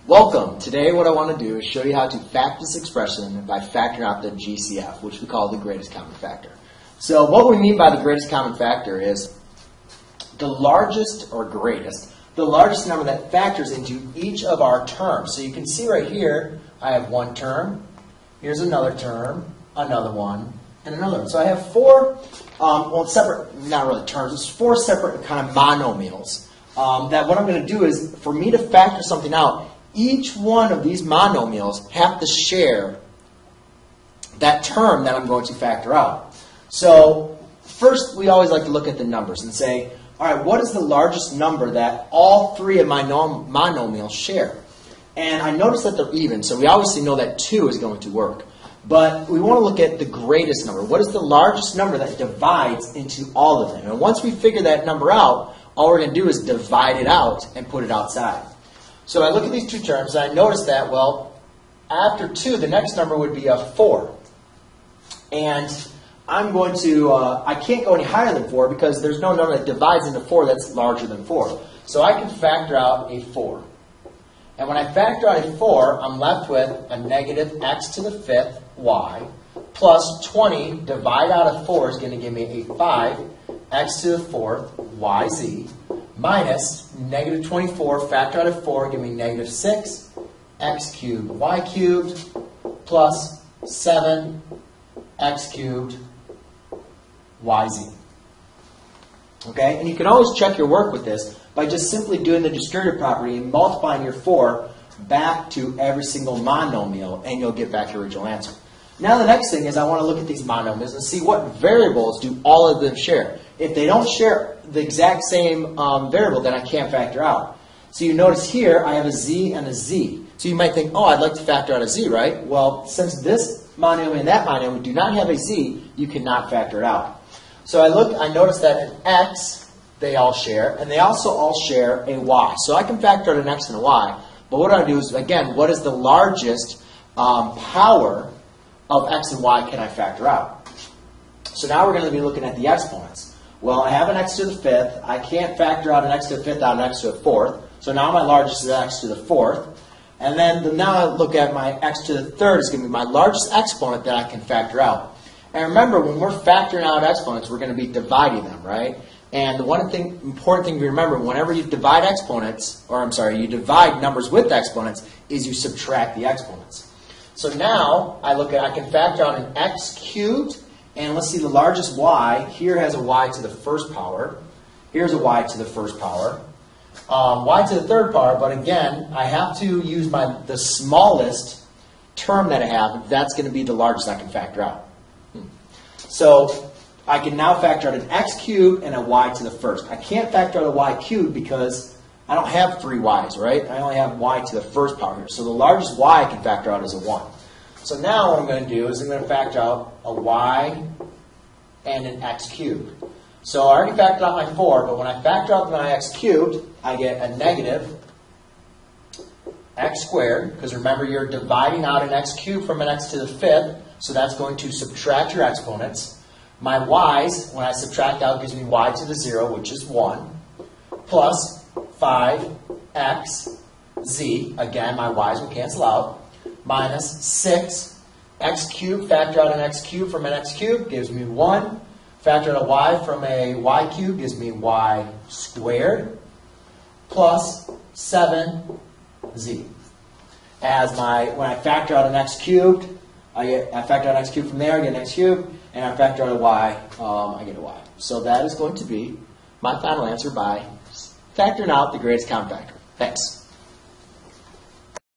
Welcome. Today what I want to do is show you how to factor this expression by factoring out the GCF, which we call the greatest common factor. So what we mean by the greatest common factor is the largest or greatest, the largest number that factors into each of our terms. So you can see right here, I have one term, here's another term, another one, and another one. So I have four, separate, not really terms, it's four separate kind of monomials. That what I'm going to do is, for me to factor something out, each one of these monomials have to share that term that I'm going to factor out. So first, we always like to look at the numbers and say, all right, what is the largest number that all three of my monomials share? And I notice that they're even, so we obviously know that 2 is going to work. But we want to look at the greatest number. What is the largest number that divides into all of them? And once we figure that number out, all we're going to do is divide it out and put it outside. So I look at these two terms, and I notice that, well, after 2, the next number would be a 4. And I'm going to, I can't go any higher than 4 because there's no number that divides into 4 that's larger than 4. So I can factor out a 4. And when I factor out a 4, I'm left with a negative x to the 5th y plus 20 divide out of 4 is going to give me a 5 x to the 4th yz minus negative 24 factor out of 4 give me negative 6 x cubed y cubed plus 7 x cubed yz. Okay, and you can always check your work with this by just simply doing the distributive property and multiplying your 4 back to every single monomial, and you'll get back your original answer. Now the next thing is I want to look at these monomials and see what variables do all of them share. If they don't share the exact same variable, then I can't factor out. So you notice here I have a z and a z. So you might think, oh, I'd like to factor out a z, right? Well, since this monomial and that monomial do not have a z, you cannot factor it out. So I notice that an x, they all share, and they also all share a y. So I can factor out an x and a y, but what I do is, again, what is the largest power of x and y can I factor out? So now we're going to be looking at the exponents. Well, I have an x to the 5th. I can't factor out an x to the 5th out of an x to the 4th. So now my largest is x to the 4th. And then now I look at my x to the 3rd is going to be my largest exponent that I can factor out. And remember, when we're factoring out exponents, we're going to be dividing them, right? And the important thing to remember, whenever you divide you divide numbers with exponents, is you subtract the exponents. So now I can factor out an x cubed, and let's see the largest y. Here has a y to the 1st power. Here's a y to the 1st power. Y to the 3rd power, but again, I have to use the smallest term that I have. That's going to be the largest I can factor out. So I can now factor out an x cubed and a y to the 1st. I can't factor out a y cubed because I don't have 3 y's, right? I only have y to the 1st power here. So the largest y I can factor out is a 1. So now what I'm going to do is I'm going to factor out a y and an x cubed. So I already factored out my 4, but when I factor out my x cubed, I get a negative x squared, because remember you're dividing out an x cubed from an x to the 5th, so that's going to subtract your exponents. My y's, when I subtract out, gives me y to the 0, which is 1, plus 5x z, again my y's will cancel out, minus 6 x cubed, factor out an x cubed from an x cubed, gives me 1. Factor out a y from a y cubed, gives me y squared, plus 7z. When I factor out an x cubed, I factor out an x cubed from there, I get an x cubed, and I factor out a y, I get a y. So that is going to be my final answer by factoring out the greatest common factor. Thanks.